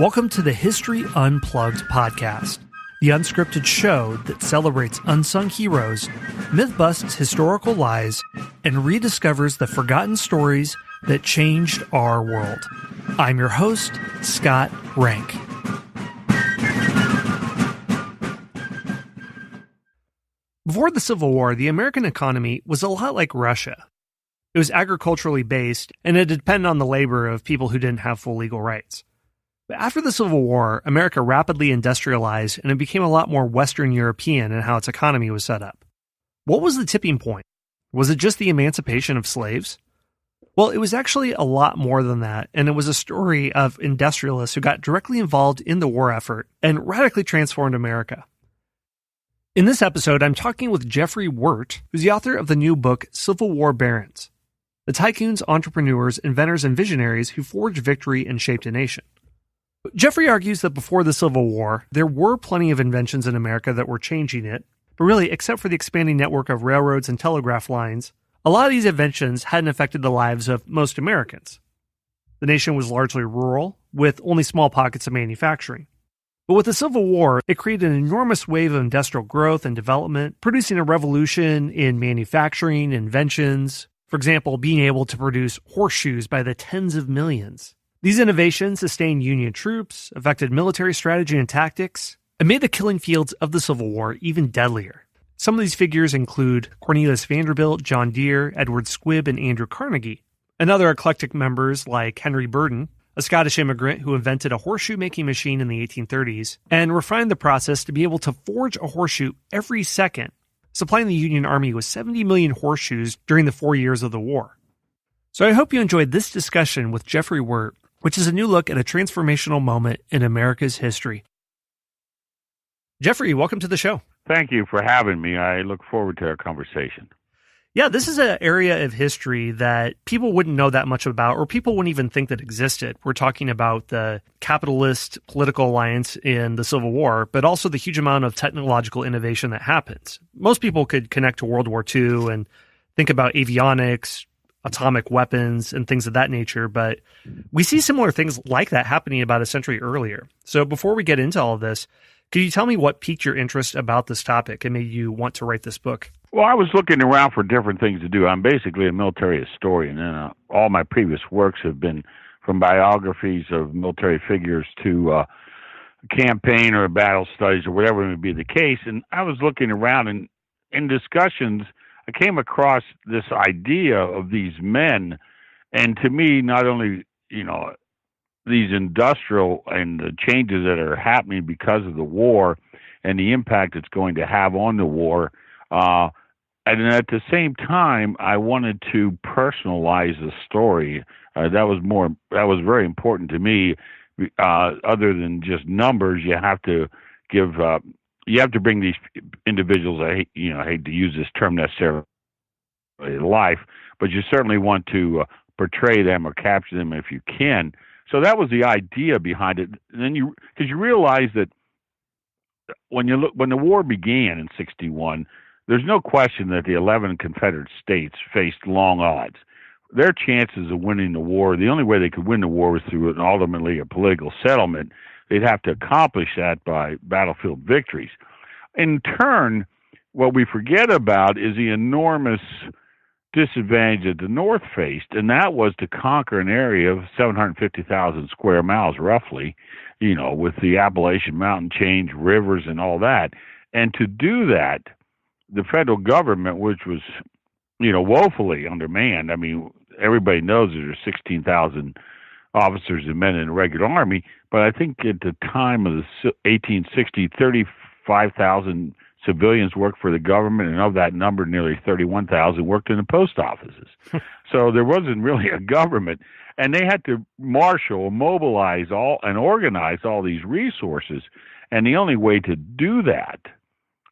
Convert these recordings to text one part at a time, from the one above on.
Welcome to the History Unplugged podcast, the unscripted show that celebrates unsung heroes, myth-busts historical lies, and rediscovers the forgotten stories that changed our world. I'm your host, Scott Rank. Before the Civil War, the American economy was a lot like Russia. It was agriculturally based, and it depended on the labor of people who didn't have full legal rights. But after the Civil War, America rapidly industrialized, and it became a lot more Western European in how its economy was set up. What was the tipping point? Was it just the emancipation of slaves? Well, it was actually a lot more than that, and it was a story of industrialists who got directly involved in the war effort and radically transformed America. In this episode, I'm talking with Jeffry Wert, who's the author of the new book, Civil War Barons: The Tycoons, Entrepreneurs, Inventors, and Visionaries Who Forged Victory and Shaped a Nation. Jeffry argues that before the Civil War, there were plenty of inventions in America that were changing it, but really, except for the expanding network of railroads and telegraph lines, a lot of these inventions hadn't affected the lives of most Americans. The nation was largely rural, with only small pockets of manufacturing. But with the Civil War, it created an enormous wave of industrial growth and development, producing a revolution in manufacturing, inventions, for example, being able to produce horseshoes by the tens of millions. These innovations sustained Union troops, affected military strategy and tactics, and made the killing fields of the Civil War even deadlier. Some of these figures include Cornelius Vanderbilt, John Deere, Edward Squibb, and Andrew Carnegie, and other eclectic members like Henry Burden, a Scottish immigrant who invented a horseshoe-making machine in the 1830s and refined the process to be able to forge a horseshoe every second, supplying the Union Army with 70 million horseshoes during the 4 years of the war. So I hope you enjoyed this discussion with Jeffry Wert, which is a new look at a transformational moment in America's history. Jeffry, welcome to the show. Thank you for having me. I look forward to our conversation. Yeah, this is an area of history that people wouldn't know that much about, or people wouldn't even think that existed. We're talking about the capitalist political alliance in the Civil War, but also the huge amount of technological innovation that happens. Most people could connect to World War II and think about avionics, atomic weapons, and things of that nature, but we see similar things like that happening about a century earlier. So before we get into all of this, could you tell me what piqued your interest about this topic and made you want to write this book? Well, I was looking around for different things to do. I'm basically a military historian, and all my previous works have been from biographies of military figures to campaign or battle studies or whatever may be the case. And I was looking around, and in discussions, I came across this idea of these men, and to me, not only, these industrial and the changes that are happening because of the war and the impact it's going to have on the war, and at the same time, I wanted to personalize the story. That was very important to me. Other than just numbers, you have to give. You have to bring these individuals, I hate to use this term necessarily, life, but you certainly want to portray them or capture them if you can. So that was the idea behind it. And then because you realize that when the war began in '61, there's no question that the 11 Confederate states faced long odds. Their chances of winning the war, the only way they could win the war was through ultimately a political settlement. They'd have to accomplish that by battlefield victories. In turn, what we forget about is the enormous disadvantage that the North faced, and that was to conquer an area of 750,000 square miles, roughly, with the Appalachian Mountain chain, rivers, and all that. And to do that, the federal government, which was, woefully undermanned. I mean, everybody knows there's 16,000 officers and men in the regular army, but I think at the time of the 1860, 35,000 civilians worked for the government, and of that number, nearly 31,000 worked in the post offices. So there wasn't really a government, and they had to marshal, mobilize and organize all these resources, and the only way to do that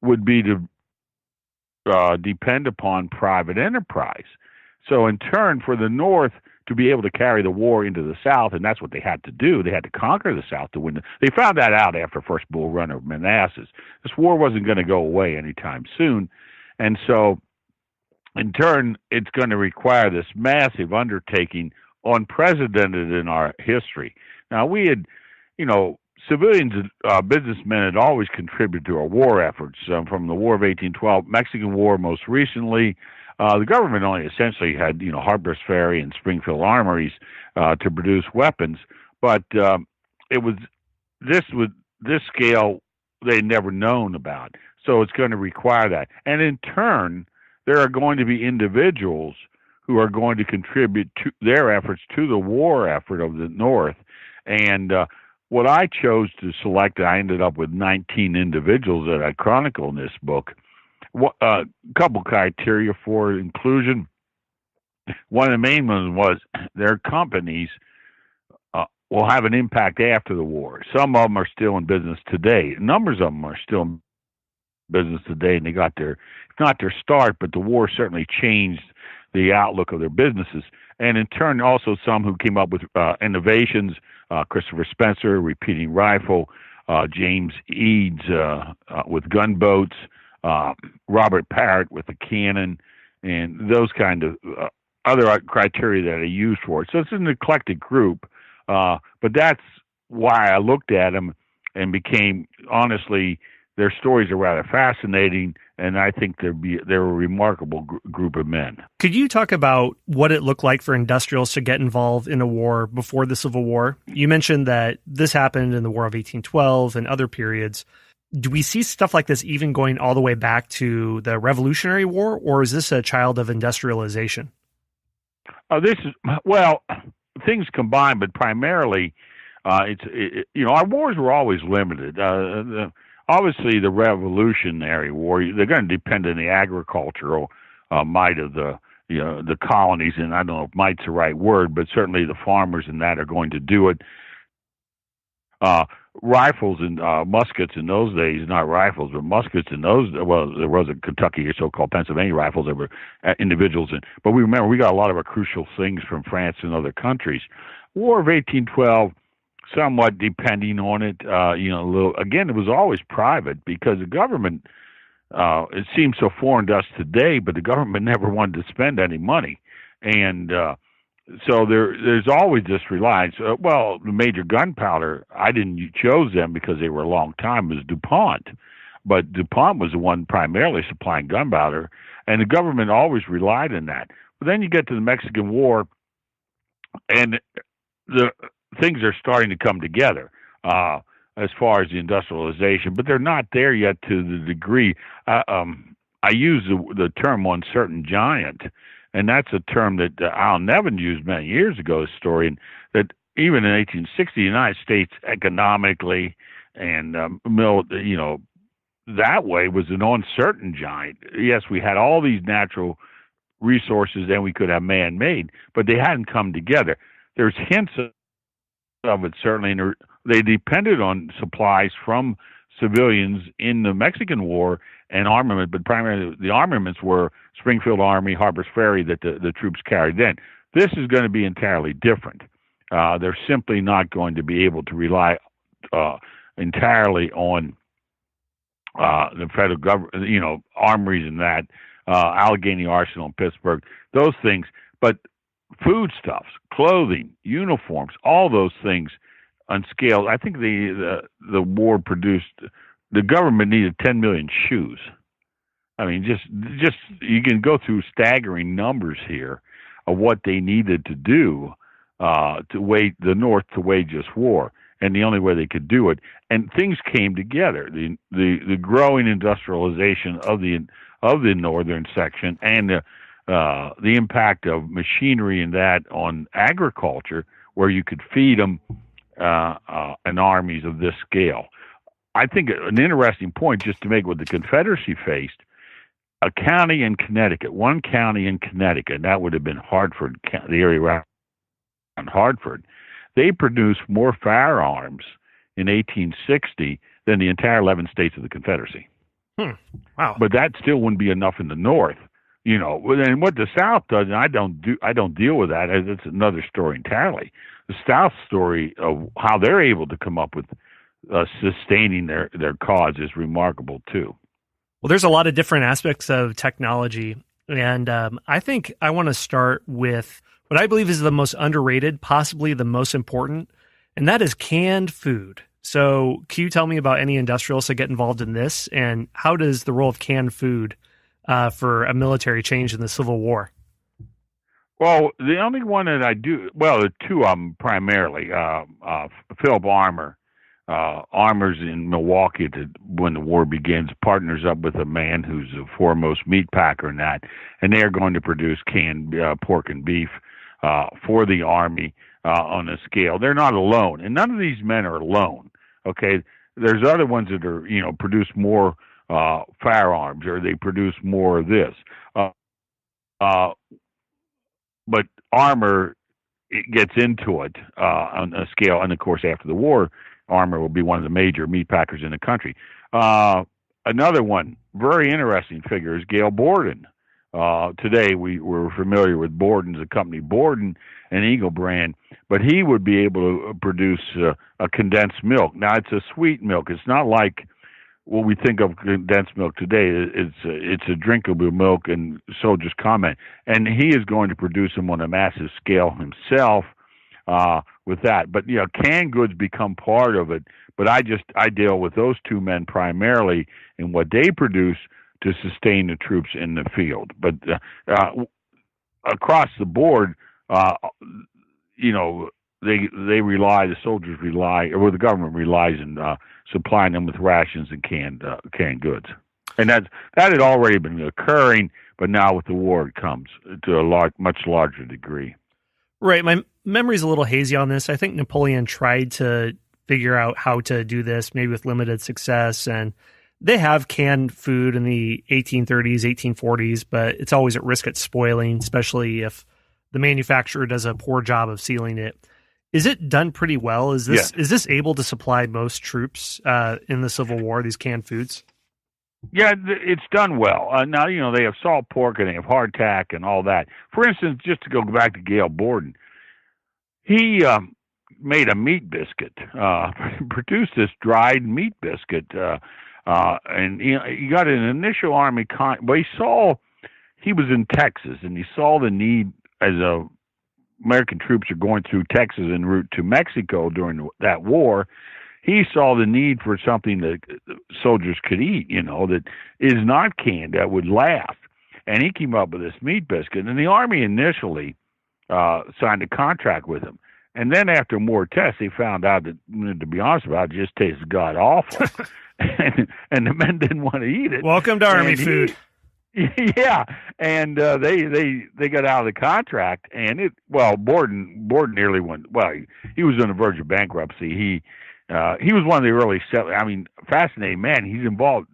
would be to depend upon private enterprise. So in turn, for the North to be able to carry the war into the South, and that's what they had to do. They had to conquer the South to win. They found that out after First Bull Run of Manassas. This war wasn't going to go away anytime soon. And so, in turn, it's going to require this massive undertaking, unprecedented in our history. Now, we had civilians, businessmen had always contributed to our war efforts from the War of 1812, Mexican War most recently. The government only essentially had, Harper's Ferry and Springfield armories to produce weapons, but it was this scale they'd never known about. So it's going to require that, and in turn, there are going to be individuals who are going to contribute to their efforts to the war effort of the North, and what I chose to select, I ended up with 19 individuals that I chronicle in this book. A couple criteria for inclusion. One of the main ones was their companies will have an impact after the war. Some of them are still in business today. Numbers of them are still in business today, and they got not their start, but the war certainly changed the outlook of their businesses. And in turn, also some who came up with innovations, Christopher Spencer, repeating rifle, James Eads with gunboats, Robert Parrott with the cannon, and those kind of other criteria that I used for it. So it's an eclectic group, but that's why I looked at them and became, honestly, their stories are rather fascinating, and I think they're a remarkable group of men. Could you talk about what it looked like for industrials to get involved in a war before the Civil War? You mentioned that this happened in the War of 1812 and other periods. Do we see stuff like this even going all the way back to the Revolutionary War, or is this a child of industrialization? Things combined, but primarily, our wars were always limited. Obviously, the Revolutionary War, they're going to depend on the agricultural might of the colonies, and I don't know if might's the right word, but certainly the farmers and that are going to do it. Rifles and muskets in those days, not rifles, but muskets in those, well, there was a Kentucky or so-called Pennsylvania rifles that were individuals in. But we remember we got a lot of our crucial things from France and other countries. War of 1812, somewhat depending on it, again, it was always private because the government, it seems so foreign to us today, but the government never wanted to spend any money. And so there's always this reliance. The major gunpowder, I didn't chose them because they were a long time, was DuPont. But DuPont was the one primarily supplying gunpowder, and the government always relied on that. But then you get to the Mexican War, and the things are starting to come together as far as the industrialization, but they're not there yet to the degree. I use the term uncertain giant, and that's a term that Al Nevin used many years ago, a historian, that even in 1860, the United States economically and, that way was an uncertain giant. Yes, we had all these natural resources and we could have man-made, but they hadn't come together. There's hints of it, certainly, and they depended on supplies from civilians in the Mexican War and armament, but primarily the armaments were Springfield Army, Harper's Ferry that the troops carried then. This is going to be entirely different. They're simply not going to be able to rely entirely on the federal government, armories and that, Allegheny Arsenal in Pittsburgh, those things. But foodstuffs, clothing, uniforms, all those things on scale. I think the war produced, the government needed 10 million shoes. I mean, just you can go through staggering numbers here of what they needed to do to wage the North to wage this war, and the only way they could do it. And things came together. The growing industrialization of the northern section and the impact of machinery and that on agriculture, where you could feed them and armies of this scale. I think an interesting point, just to make what the Confederacy faced, a county in Connecticut, one county in Connecticut, and that would have been Hartford, the area around Hartford, they produced more firearms in 1860 than the entire 11 states of the Confederacy. Wow! But that still wouldn't be enough in the North, And what the South does, and I don't deal with that. It's another story entirely. The South story of how they're able to come up with sustaining their cause is remarkable too. Well, there's a lot of different aspects of technology, and I think I want to start with what I believe is the most underrated, possibly the most important, and that is canned food. So can you tell me about any industrialists that get involved in this, and how does the role of canned food for a military change in the Civil War? Well, the only one that I do, well, the two of them primarily, Philip Armour. Armour's in Milwaukee when the war begins, partners up with a man who's the foremost meat packer in that, and they're going to produce canned pork and beef for the Army on a scale. They're not alone, and none of these men are alone. Okay, there's other ones that are, produce more firearms, or they produce more of this. But Armour, it gets into it on a scale, and of course, after the war, Armour will be one of the major meat packers in the country. Another one, very interesting figure, is Gail Borden. Today, we're familiar with Borden's, the company Borden and Eagle brand, but he would be able to produce a condensed milk. Now, it's a sweet milk. It's not like what we think of condensed milk today. It's a drinkable milk, and soldiers comment. And he is going to produce them on a massive scale himself with that. But, canned goods become part of it. But I deal with those two men primarily in what they produce to sustain the troops in the field. But across the board, the soldiers rely, or the government relies on supplying them with rations and canned goods. And that had already been occurring, but now with the war it comes to a much larger degree. Right. My memory's a little hazy on this. I think Napoleon tried to figure out how to do this, maybe with limited success, and they have canned food in the 1830s, 1840s, but it's always at risk of spoiling, especially if the manufacturer does a poor job of sealing it. Is it done pretty well? Is this able to supply most troops in the Civil War, these canned foods? Yeah, it's done well. Now, they have salt pork and they have hardtack and all that. For instance, just to go back to Gail Borden, he made a meat biscuit, produced this dried meat biscuit, and he got an initial Army but he was in Texas, and he saw the need as American troops are going through Texas en route to Mexico during that war. He saw the need for something that soldiers could eat, that is not canned, that would last. And he came up with this meat biscuit. And the Army initially signed a contract with him. And then after more tests, they found out that, to be honest about it, just tasted god awful. and the men didn't want to eat it. Welcome to Army food. Yeah, and they got out of the contract, and Borden nearly went. Well, he was on the verge of bankruptcy. He was one of the early settlers. I mean, fascinating man. He's involved.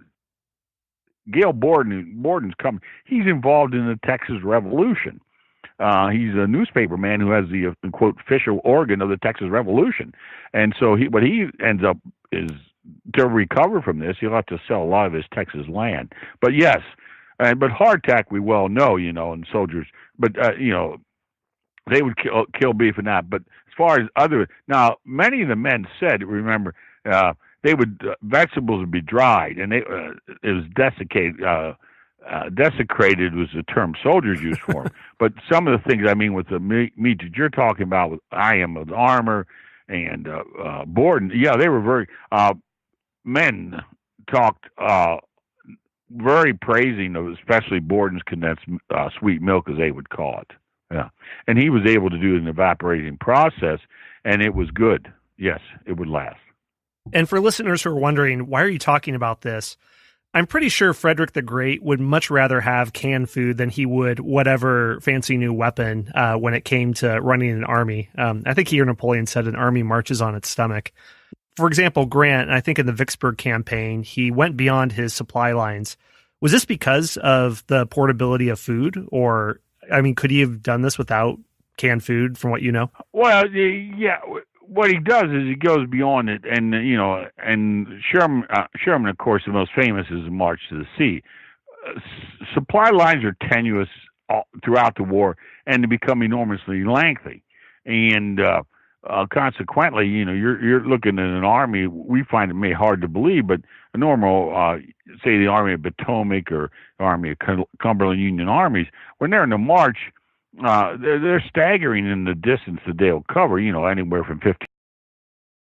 Gail Borden's coming. He's involved in the Texas Revolution. He's a newspaper man who has the quote official organ of the Texas Revolution, and so what he ends up is, to recover from this, he'll have to sell a lot of his Texas land. But yes. But hardtack, we well know, and soldiers. But they would kill beef and that. But as far as now, many of the men said, remember, they would vegetables would be dried, and it was desiccated. Desecrated was the term soldiers used for them. But some of the things, with the meat that you're talking about, with Armour and Borden, they were very men talked. Very praising of especially Borden's condensed sweet milk, as they would call it. Yeah. And he was able to do an evaporating process, and it was good. Yes, it would last. And for listeners who are wondering, why are you talking about this? I'm pretty sure Frederick the Great would much rather have canned food than he would whatever fancy new weapon when it came to running an army. I think he or Napoleon said an army marches on its stomach. For example, Grant, I think in the Vicksburg campaign, he went beyond his supply lines. Was this because of the portability of food? Or, could he have done this without canned food, from what you know? Well, yeah. What he does is he goes beyond it. And, and Sherman, of course, the most famous is the March to the Sea. Supply lines are tenuous throughout the war, and they become enormously lengthy. And consequently, you're looking at an army. We find it hard to believe, but a normal, say the Army of Potomac or Army of Cumberland Union armies, when they're in the march, they're staggering in the distance that they'll cover. Anywhere from 15